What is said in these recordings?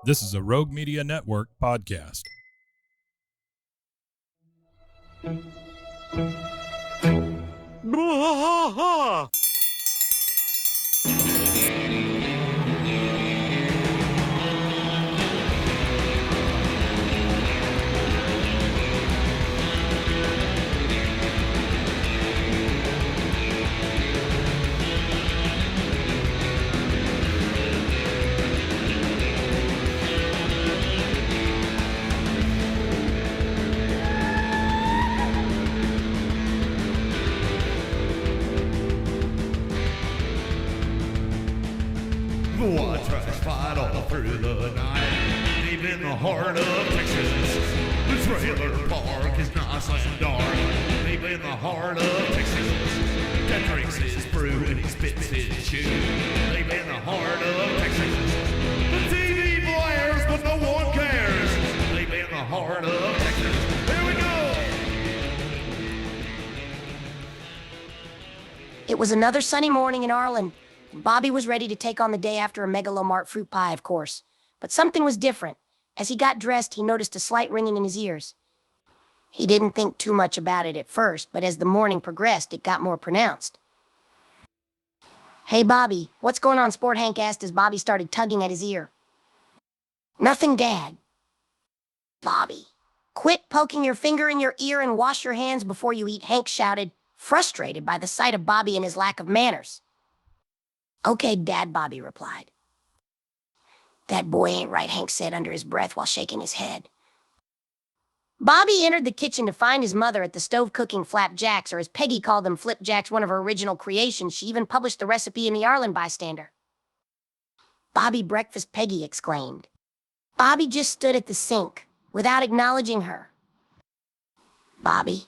This is a Rogue Media Network podcast. I tried to fight all through the night, deep in the heart of Texas. The trailer park is nice and dark, deep in the heart of Texas. That drinks his brew and he spits his chew, deep in the heart of Texas. The TV blares but no one cares, deep in the heart of Texas. Here we go! It was another sunny morning in Arlen. Bobby was ready to take on the day after a Megalomart fruit pie, of course. But something was different. As he got dressed, he noticed a slight ringing in his ears. He didn't think too much about it at first, but as the morning progressed, it got more pronounced. "Hey, Bobby, what's going on?" Sport Hank asked as Bobby started tugging at his ear. "Nothing, Dad." "Bobby, quit poking your finger in your ear and wash your hands before you eat," Hank shouted, frustrated by the sight of Bobby and his lack of manners. "Okay, Dad," Bobby replied. "That boy ain't right," Hank said under his breath while shaking his head. Bobby entered the kitchen to find his mother at the stove cooking flapjacks, or as Peggy called them, flipjacks, one of her original creations. She even published the recipe in the Arlen Bystander. "Bobby, breakfast," Peggy exclaimed. Bobby just stood at the sink without acknowledging her. "Bobby?"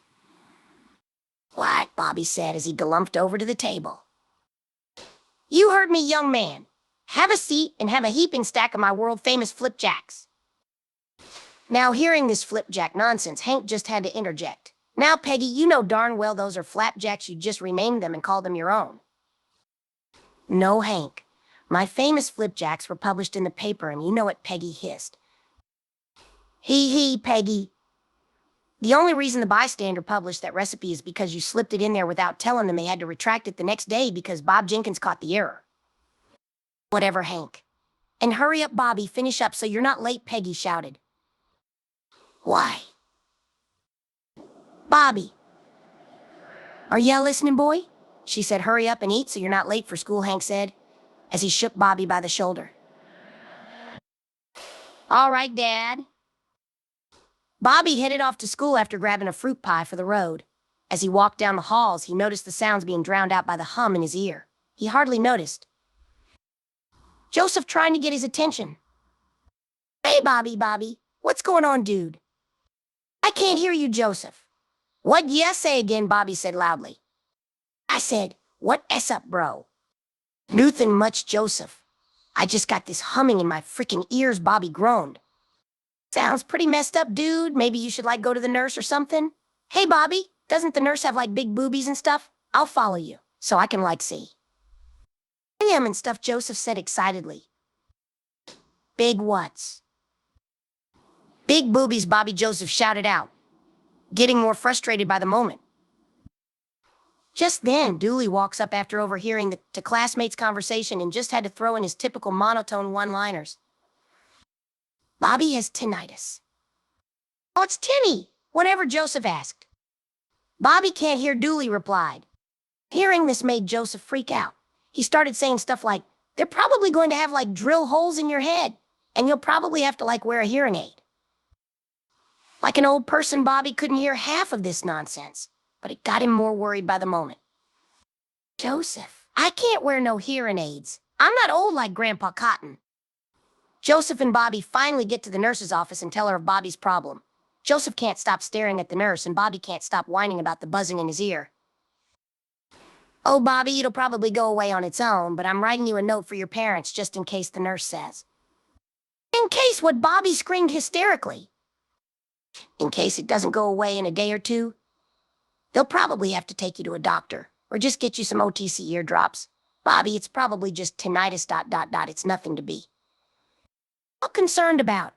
"What?" Bobby said as he galumphed over to the table. "You heard me, young man. Have a seat and have a heaping stack of my world-famous flipjacks." Now, hearing this flipjack nonsense, Hank just had to interject. "Now, Peggy, you know darn well those are flapjacks. You just renamed them and called them your own." "No, Hank. My famous flipjacks were published in the paper, and you know it," Peggy hissed. Hee, Peggy. "The only reason the Bystander published that recipe is because you slipped it in there without telling them. They had to retract it the next day because Bob Jenkins caught the error." "Whatever, Hank. And hurry up, Bobby. Finish up so you're not late," Peggy shouted. "Why?" "Bobby. Are ya listening, boy?" She said. "Hurry up and eat so you're not late for school," Hank said, as he shook Bobby by the shoulder. "All right, Dad." Bobby headed off to school after grabbing a fruit pie for the road. As he walked down the halls, he noticed the sounds being drowned out by the hum in his ear. He hardly noticed Joseph trying to get his attention. "Hey, Bobby. What's going on, dude?" "I can't hear you, Joseph." "What'd ya say again?" Bobby said loudly. "I said, what s up, bro?" "Nothin' much, Joseph. I just got this humming in my freaking ears," Bobby groaned. "Sounds pretty messed up, dude. Maybe you should, go to the nurse or something." "Hey, Bobby, doesn't the nurse have, big boobies and stuff? I'll follow you, so I can, see." "I am and stuff," Joseph said excitedly. "Big what's?" "Big boobies," Bobby Joseph shouted out, getting more frustrated by the moment. Just then, Dooley walks up after overhearing the classmates' conversation and just had to throw in his typical monotone one-liners. "Bobby has tinnitus." "Oh, it's Tinny." "Whatever," Joseph asked. "Bobby can't hear," Dooley replied. Hearing this made Joseph freak out. He started saying stuff like, "They're probably going to have, drill holes in your head, and you'll probably have to, wear a hearing aid." Like an old person, Bobby couldn't hear half of this nonsense, but it got him more worried by the moment. "Joseph, I can't wear no hearing aids. I'm not old like Grandpa Cotton." Joseph and Bobby finally get to the nurse's office and tell her of Bobby's problem. Joseph can't stop staring at the nurse, and Bobby can't stop whining about the buzzing in his ear. "Oh, Bobby, it'll probably go away on its own, but I'm writing you a note for your parents just in case," the nurse says. "In case what?" Bobby screamed hysterically. "In case it doesn't go away in a day or two. They'll probably have to take you to a doctor, or just get you some OTC eardrops. Bobby, it's probably just tinnitus ... It's nothing to be." all concerned about.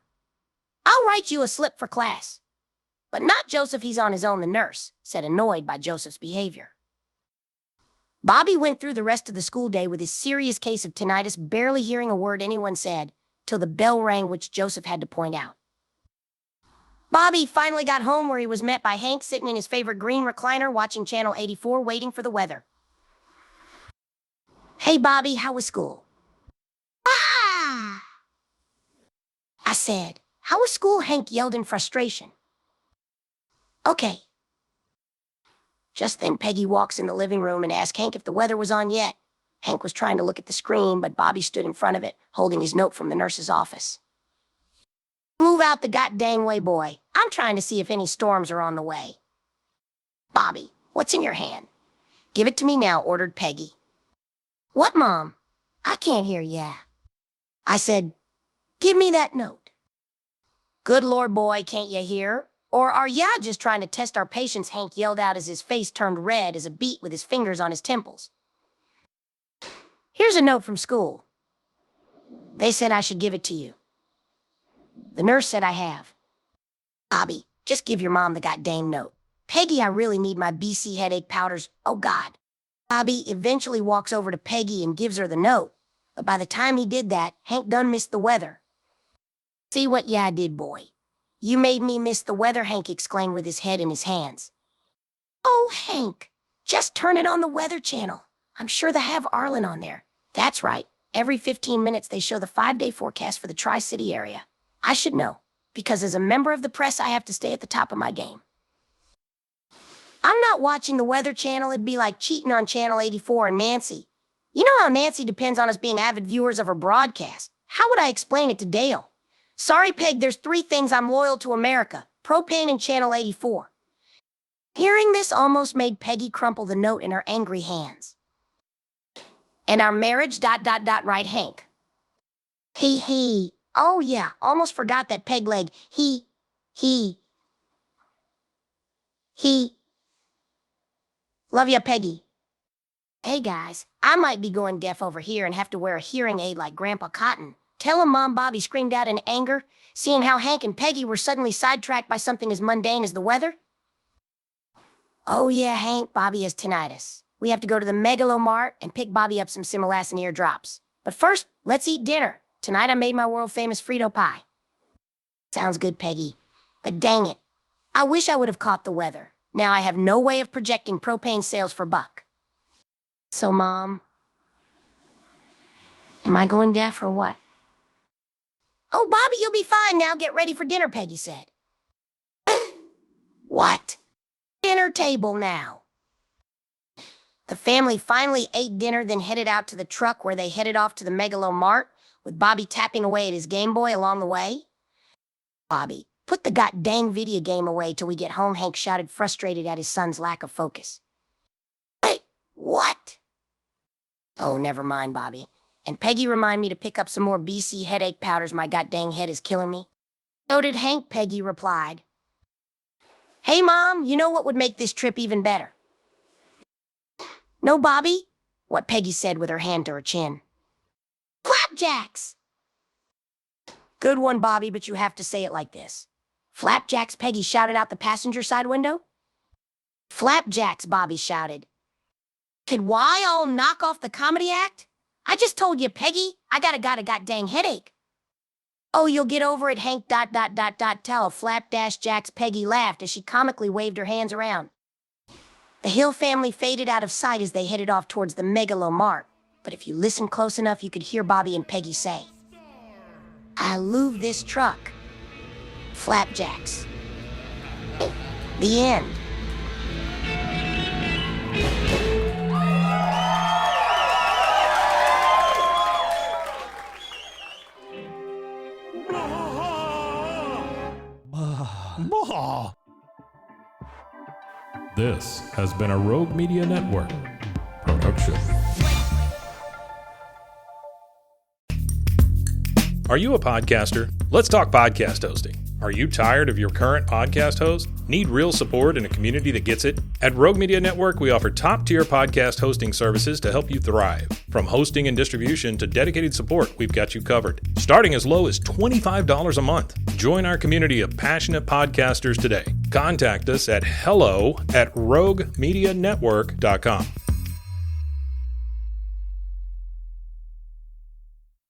I'll write you a slip for class. But not Joseph, he's on his own, the nurse said, annoyed by Joseph's behavior. Bobby went through the rest of the school day with his serious case of tinnitus, barely hearing a word anyone said, till the bell rang, which Joseph had to point out. Bobby finally got home, where he was met by Hank sitting in his favorite green recliner watching Channel 84, waiting for the weather. Hey, Bobby, how was school? Ah! I said, how was school? Hank yelled in frustration. Okay. Just then, Peggy walks in the living room and asks Hank if the weather was on yet. Hank was trying to look at the screen, but Bobby stood in front of it, holding his note from the nurse's office. Move out the goddamn way, boy. I'm trying to see if any storms are on the way. Bobby, what's in your hand? Give it to me now, ordered Peggy. What, Mom? I can't hear ya. I said, give me that note. Good Lord, boy, can't ya hear? Or are ya just trying to test our patience? Hank yelled out as his face turned red as a beet with his fingers on his temples. Here's a note from school. They said I should give it to you. The nurse said I have. Bobby, just give your mom the goddamn note. Peggy, I really need my BC headache powders. Oh, God. Bobby eventually walks over to Peggy and gives her the note. But by the time he did that, Hank done missed the weather. See what ya did, boy. You made me miss the weather, Hank exclaimed with his head in his hands. Oh, Hank, just turn it on the Weather Channel. I'm sure they have Arlen on there. That's right. Every 15 minutes they show the 5-day forecast for the Tri-City area. I should know, because as a member of the press, I have to stay at the top of my game. I'm not watching the Weather Channel. It'd be like cheating on Channel 84 and Nancy. You know how Nancy depends on us being avid viewers of her broadcast. How would I explain it to Dale? Sorry, Peg, there's 3 things I'm loyal to: America, propane, and Channel 84. Hearing this almost made Peggy crumple the note in her angry hands. And our marriage, ... right, Hank? He. Oh, yeah, almost forgot that peg leg. He. Love ya, Peggy. Hey, guys, I might be going deaf over here and have to wear a hearing aid like Grandpa Cotton. Tell him, Mom, Bobby screamed out in anger, seeing how Hank and Peggy were suddenly sidetracked by something as mundane as the weather. Oh, yeah, Hank, Bobby has tinnitus. We have to go to the Megalomart and pick Bobby up some Similac and ear drops. But first, let's eat dinner. Tonight I made my world-famous Frito pie. Sounds good, Peggy. But dang it, I wish I would have caught the weather. Now I have no way of projecting propane sales for Buck. So, Mom, am I going deaf or what? Oh, Bobby, you'll be fine now. Get ready for dinner, Peggy said. What? Dinner table now. The family finally ate dinner, then headed out to the truck, where they headed off to the Megalomart, with Bobby tapping away at his Game Boy along the way. Bobby, put the goddamn video game away till we get home, Hank shouted, frustrated at his son's lack of focus. Wait, what? Oh, never mind, Bobby. And Peggy, remind me to pick up some more BC headache powders. My goddamn head is killing me. So did Hank, Peggy replied. Hey, Mom, you know what would make this trip even better? No, Bobby? What? Peggy said with her hand to her chin. Flapjacks! Good one, Bobby, but you have to say it like this. Flapjacks, Peggy shouted out the passenger side window. Flapjacks, Bobby shouted. Could why all knock off the comedy act? I just told you, Peggy, I got a goddamn headache. Oh, you'll get over it, Hank, ... Tell Flapjacks, Peggy laughed as she comically waved her hands around. The Hill family faded out of sight as they headed off towards the Megalomart, but if you listen close enough, you could hear Bobby and Peggy say, I love this truck. Flapjacks. The end. This has been a Rogue Media Network production. Are you a podcaster? Let's talk podcast hosting. Are you tired of your current podcast host? Need real support in a community that gets it? At Rogue Media Network, we offer top-tier podcast hosting services to help you thrive. From hosting and distribution to dedicated support, we've got you covered. Starting as low as $25 a month. Join our community of passionate podcasters today. Contact us at hello@roguemedianetwork.com.